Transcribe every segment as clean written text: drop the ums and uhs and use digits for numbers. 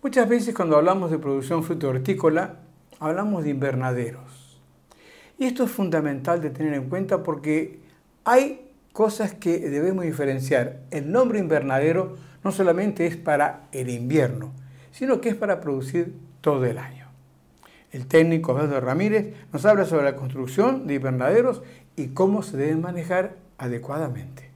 Muchas veces cuando hablamos de producción fruto-hortícola, hablamos de invernaderos. Y esto es fundamental de tener en cuenta porque hay cosas que debemos diferenciar. El nombre invernadero no solamente es para el invierno, sino que es para producir todo el año. El técnico Osvaldo Ramírez nos habla sobre la construcción de invernaderos y cómo se deben manejar adecuadamente.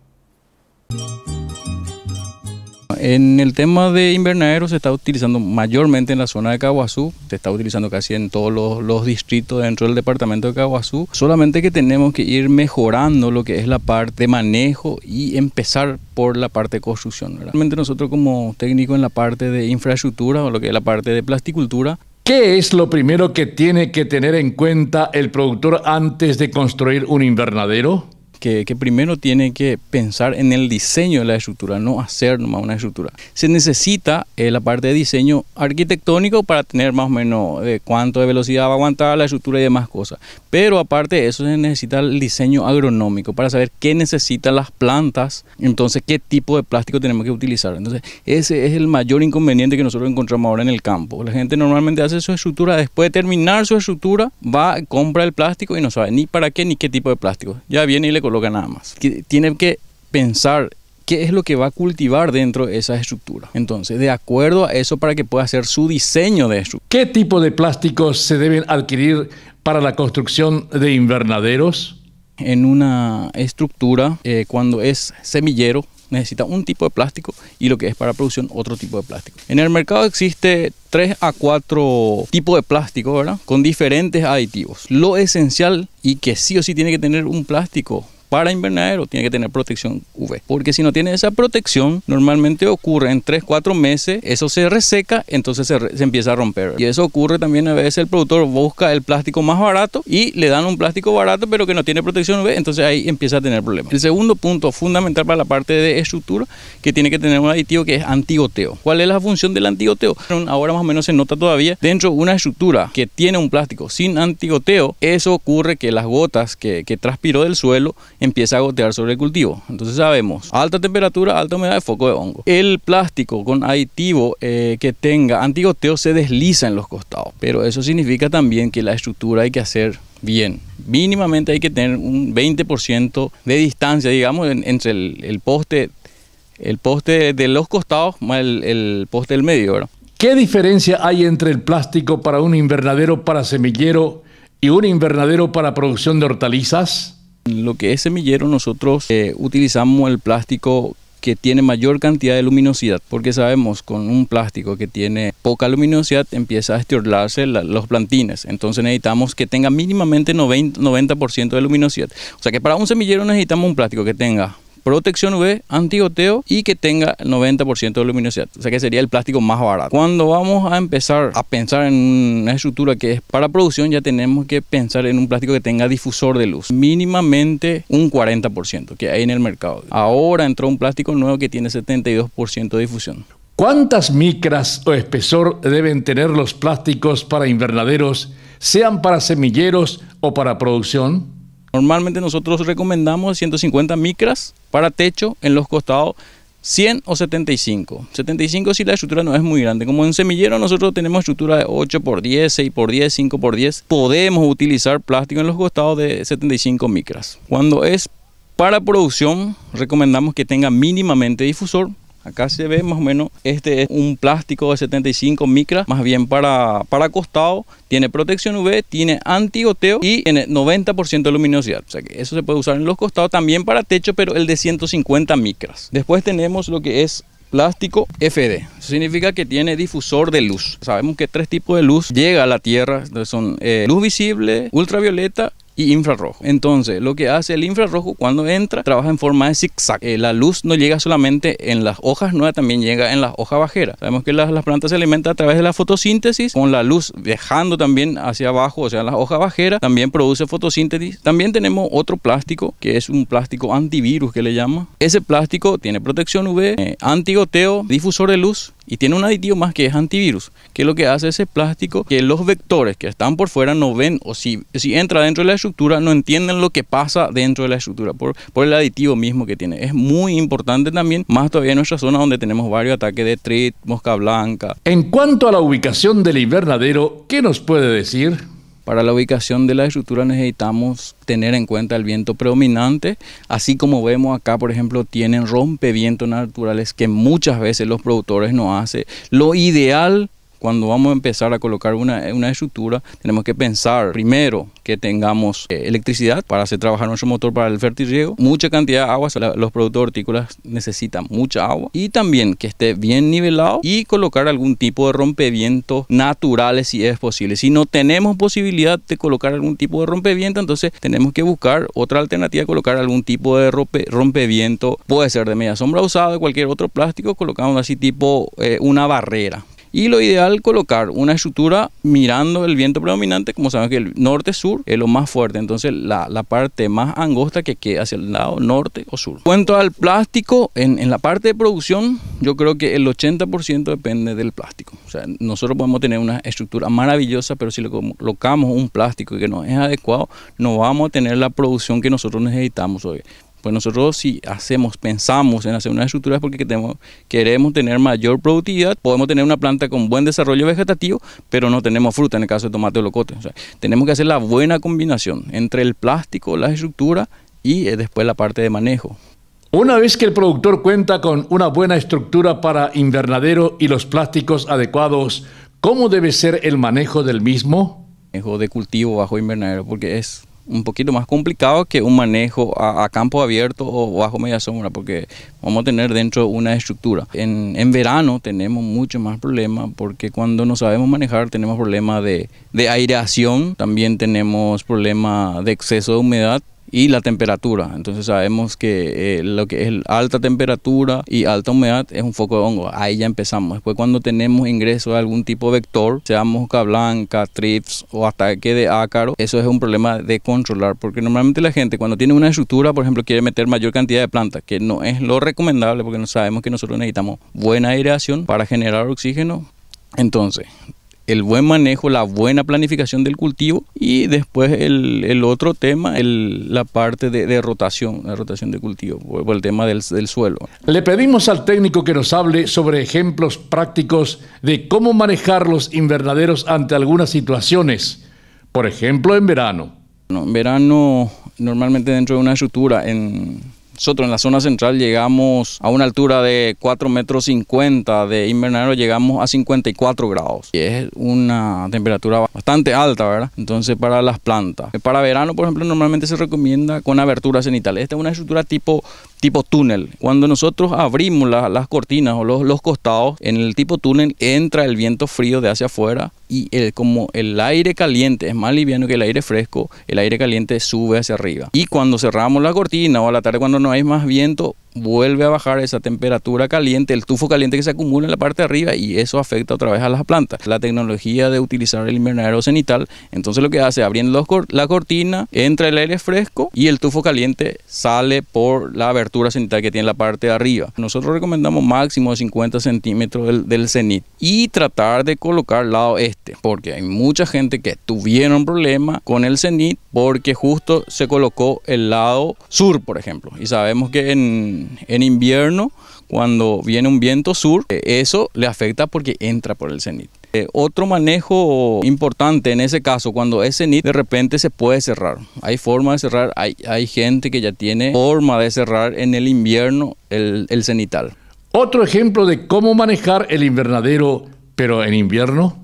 En el tema de invernaderos se está utilizando mayormente en la zona de Caguazú, se está utilizando casi en todos los distritos dentro del departamento de Caguazú, solamente que tenemos que ir mejorando lo que es la parte de manejo y empezar por la parte de construcción, ¿verdad? Realmente nosotros como técnico en la parte de infraestructura o lo que es la parte de plasticultura. ¿Qué es lo primero que tiene que tener en cuenta el productor antes de construir un invernadero? Que primero tiene que pensar en el diseño de la estructura, no hacer nomás una estructura. Se necesita la parte de diseño arquitectónico para tener más o menos cuánto de velocidad va a aguantar la estructura y demás cosas. Pero aparte de eso se necesita el diseño agronómico para saber qué necesitan las plantas, entonces qué tipo de plástico tenemos que utilizar. Entonces ese es el mayor inconveniente que nosotros encontramos ahora en el campo. La gente normalmente hace su estructura, después de terminar su estructura, va, compra el plástico y no sabe ni para qué ni qué tipo de plástico. Ya viene y le coloca nada más. Tiene que pensar qué es lo que va a cultivar dentro de esa estructura. Entonces, de acuerdo a eso, para que pueda hacer su diseño de estructura. ¿Qué tipo de plásticos se deben adquirir para la construcción de invernaderos? En una estructura, cuando es semillero, necesita un tipo de plástico y lo que es para producción otro tipo de plástico. En el mercado existe 3 a 4 tipos de plástico, ¿verdad? Con diferentes aditivos. Lo esencial y que sí o sí tiene que tener un plástico para invernadero tiene que tener protección UV, porque si no tiene esa protección, normalmente ocurre en 3-4 meses, eso se reseca, entonces se empieza a romper. Y eso ocurre también a veces el productor busca el plástico más barato y le dan un plástico barato pero que no tiene protección UV, entonces ahí empieza a tener problemas. El segundo punto fundamental para la parte de estructura, que tiene que tener un aditivo que es antigoteo. ¿Cuál es la función del antigoteo? Ahora más o menos se nota todavía, dentro de una estructura que tiene un plástico sin antigoteo, eso ocurre que las gotas que transpiró del suelo empieza a gotear sobre el cultivo. Entonces sabemos, alta temperatura, alta humedad, foco de hongo. El plástico con aditivo que tenga antigoteo se desliza en los costados, pero eso significa también que la estructura hay que hacer bien. Mínimamente hay que tener un 20% de distancia, digamos, entre el poste de los costados más el poste del medio, ¿verdad? ¿Qué diferencia hay entre el plástico para un invernadero para semillero y un invernadero para producción de hortalizas? Lo que es semillero, nosotros utilizamos el plástico que tiene mayor cantidad de luminosidad, porque sabemos con un plástico que tiene poca luminosidad empieza a estirlarse los plantines, entonces necesitamos que tenga mínimamente 90% de luminosidad. O sea que para un semillero necesitamos un plástico que tenga protección UV, antigoteo y que tenga el 90% de luminosidad, o sea que sería el plástico más barato. Cuando vamos a empezar a pensar en una estructura que es para producción, ya tenemos que pensar en un plástico que tenga difusor de luz, mínimamente un 40% que hay en el mercado. Ahora entró un plástico nuevo que tiene 72% de difusión. ¿Cuántas micras o espesor deben tener los plásticos para invernaderos, sean para semilleros o para producción? Normalmente nosotros recomendamos 150 micras para techo, en los costados 100 o 75. 75 si la estructura no es muy grande. Como en semillero nosotros tenemos estructura de 8x10, 6x10, 5x10. Podemos utilizar plástico en los costados de 75 micras. Cuando es para producción recomendamos que tenga mínimamente difusor. Acá se ve más o menos, este es un plástico de 75 micras, más bien para costado, tiene protección UV, tiene antigoteo y tiene 90% de luminosidad. O sea que eso se puede usar en los costados, también para techo, pero el de 150 micras. Después tenemos lo que es plástico FD, eso significa que tiene difusor de luz. Sabemos que 3 tipos de luz llega a la Tierra, son luz visible, ultravioleta y infrarrojo. Entonces, lo que hace el infrarrojo cuando entra, trabaja en forma de zigzag. La luz no llega solamente en las hojas nuevas, también llega en las hojas bajeras. Sabemos que las plantas se alimentan a través de la fotosíntesis, con la luz dejando también hacia abajo, o sea, las hojas bajeras, también produce fotosíntesis. También tenemos otro plástico, que es un plástico antivirus que le llama. Ese plástico tiene protección UV, antigoteo, difusor de luz Y tiene un aditivo más que es antivirus, que lo que hace ese plástico, que los vectores que están por fuera no ven, o si entra dentro de la estructura, no entienden lo que pasa dentro de la estructura, por el aditivo mismo que tiene. Es muy importante también, más todavía en nuestra zona donde tenemos varios ataques de trit, mosca blanca. En cuanto a la ubicación del invernadero, ¿qué nos puede decir? Para la ubicación de la estructura necesitamos tener en cuenta el viento predominante, así como vemos acá, por ejemplo, tienen rompevientos naturales que muchas veces los productores no hacen. Lo ideal, cuando vamos a empezar a colocar una estructura, tenemos que pensar primero que tengamos electricidad para hacer trabajar nuestro motor para el fertirriego, mucha cantidad de agua, los productos hortícolas necesitan mucha agua, y también que esté bien nivelado y colocar algún tipo de rompevientos naturales si es posible. Si no tenemos posibilidad de colocar algún tipo de rompeviento, entonces tenemos que buscar otra alternativa, colocar algún tipo de rompeviento, puede ser de media sombra usado, de cualquier otro plástico, colocamos así tipo una barrera. Y lo ideal colocar una estructura mirando el viento predominante, como sabemos que el norte-sur es lo más fuerte, entonces la parte más angosta que quede hacia el lado norte o sur. En cuanto al plástico, en la parte de producción, yo creo que el 80% depende del plástico. O sea, nosotros podemos tener una estructura maravillosa, pero si le colocamos un plástico que no es adecuado, no vamos a tener la producción que nosotros necesitamos hoy. Pues nosotros si pensamos en hacer una estructura es porque queremos tener mayor productividad. Podemos tener una planta con buen desarrollo vegetativo, pero no tenemos fruta en el caso de tomate o locote. O sea, tenemos que hacer la buena combinación entre el plástico, la estructura y después la parte de manejo. Una vez que el productor cuenta con una buena estructura para invernadero y los plásticos adecuados, ¿cómo debe ser el manejo del mismo? Manejo de cultivo bajo invernadero, porque es un poquito más complicado que un manejo a campo abierto o bajo media sombra, porque vamos a tener dentro una estructura. En verano tenemos mucho más problemas, porque cuando no sabemos manejar tenemos problemas de aireación, también tenemos problemas de exceso de humedad y la temperatura. Entonces sabemos que lo que es alta temperatura y alta humedad es un foco de hongo. Ahí ya empezamos. Después, cuando tenemos ingreso de algún tipo de vector, sea mosca blanca, trips o ataque de ácaro, eso es un problema de controlar, porque normalmente la gente cuando tiene una estructura, por ejemplo, quiere meter mayor cantidad de plantas, que no es lo recomendable, porque no sabemos que nosotros necesitamos buena aireación para generar oxígeno. Entonces, el buen manejo, la buena planificación del cultivo, y después el otro tema, la parte de rotación, la rotación de cultivo, por el tema del suelo. Le pedimos al técnico que nos hable sobre ejemplos prácticos de cómo manejar los invernaderos ante algunas situaciones, por ejemplo en verano. En verano, normalmente dentro de una estructura, nosotros en la zona central llegamos a una altura de 4,50 m de invernadero, llegamos a 54 grados. Y es una temperatura bastante alta, ¿verdad? Entonces para las plantas. Para verano, por ejemplo, normalmente se recomienda con abertura cenital. Esta es una estructura tipo túnel. Cuando nosotros abrimos las cortinas o los costados, en el tipo túnel entra el viento frío de hacia afuera, y como el aire caliente es más liviano que el aire fresco, el aire caliente sube hacia arriba. Y cuando cerramos la cortina o a la tarde cuando no hay más viento, vuelve a bajar esa temperatura caliente, el tufo caliente que se acumula en la parte de arriba, y eso afecta otra vez a las plantas. La tecnología de utilizar el invernadero cenital, entonces lo que hace, abriendo la cortina, entra el aire fresco y el tufo caliente sale por la abertura cenital que tiene la parte de arriba. Nosotros recomendamos máximo de 50 centímetros del cenit y tratar de colocar lado este, porque hay mucha gente que tuvieron problemas con el cenit porque justo se colocó el lado sur, por ejemplo, y sabemos que en invierno, cuando viene un viento sur, eso le afecta porque entra por el cenit. Otro manejo importante en ese caso, cuando es cenit, de repente se puede cerrar. Hay forma de cerrar, hay gente que ya tiene forma de cerrar en el invierno el cenital. Otro ejemplo de cómo manejar el invernadero, pero en invierno.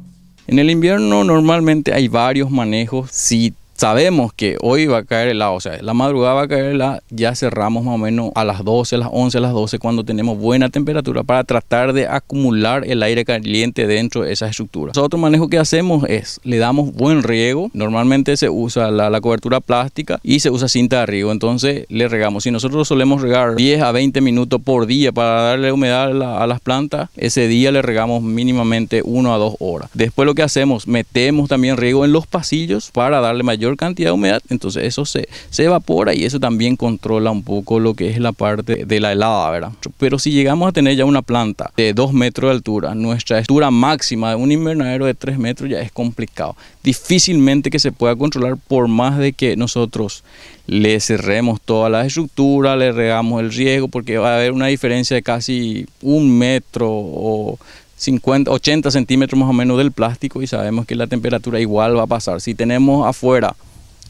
En el invierno normalmente hay varios manejos. Si sabemos que hoy va a caer helado, o sea, la madrugada va a caer helado, ya cerramos más o menos a las 12, a las 11, a las 12, cuando tenemos buena temperatura, para tratar de acumular el aire caliente dentro de esas estructuras. Otro manejo que hacemos es, le damos buen riego. Normalmente se usa la cobertura plástica y se usa cinta de riego, entonces le regamos. Si nosotros solemos regar 10 a 20 minutos por día para darle humedad a las plantas, ese día le regamos mínimamente 1 a 2 horas. Después lo que hacemos, metemos también riego en los pasillos para darle mayor mayor cantidad de humedad, entonces eso se evapora y eso también controla un poco lo que es la parte de la helada, ¿verdad? Pero si llegamos a tener ya una planta de 2 metros de altura, nuestra altura máxima de un invernadero de 3 metros ya es complicado. Difícilmente que se pueda controlar por más de que nosotros le cerremos toda la estructura, le regamos el riego, porque va a haber una diferencia de casi 1 metro o 50, 80 centímetros más o menos del plástico y sabemos que la temperatura igual va a pasar. Si tenemos afuera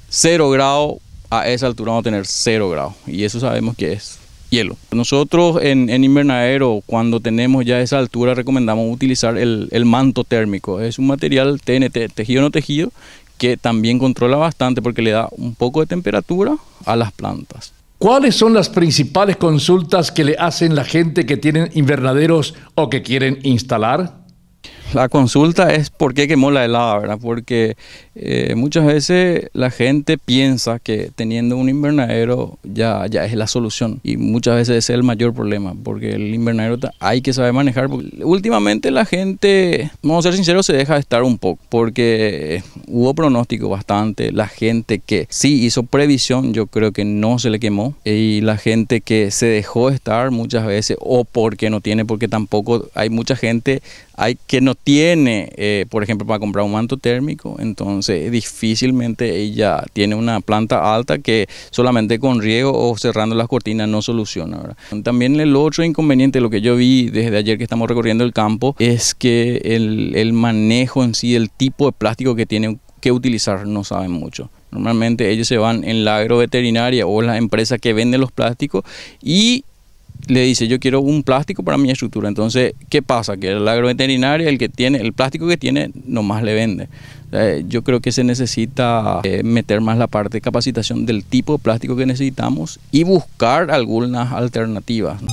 0 grados, a esa altura vamos a tener 0 grados y eso sabemos que es hielo. Nosotros en invernadero, cuando tenemos ya esa altura, recomendamos utilizar el manto térmico. Es un material TNT, tejido no tejido, que también controla bastante porque le da un poco de temperatura a las plantas. ¿Cuáles son las principales consultas que le hacen la gente que tienen invernaderos o que quieren instalar? La consulta es por qué quemó la helada, ¿verdad? Porque muchas veces la gente piensa que teniendo un invernadero ya es la solución y muchas veces ese es el mayor problema porque el invernadero hay que saber manejar. Últimamente la gente, vamos a ser sinceros, se deja estar un poco porque hubo pronóstico bastante. La gente que sí hizo previsión, yo creo que no se le quemó, y la gente que se dejó estar muchas veces o porque no tiene, porque tampoco hay mucha gente que no tiene, por ejemplo, para comprar un manto térmico, entonces difícilmente ella tiene una planta alta que solamente con riego o cerrando las cortinas no soluciona, ¿verdad? También el otro inconveniente, lo que yo vi desde ayer que estamos recorriendo el campo, es que el manejo en sí, el tipo de plástico que tienen que utilizar, no saben mucho. Normalmente ellos se van en la agroveterinaria o la empresa que vende los plásticos y le dice, yo quiero un plástico para mi estructura. Entonces, ¿qué pasa? Que la agroveterinaria, el que tiene el plástico que tiene, nomás le vende. Yo creo que se necesita meter más la parte de capacitación del tipo de plástico que necesitamos y buscar algunas alternativas, ¿no?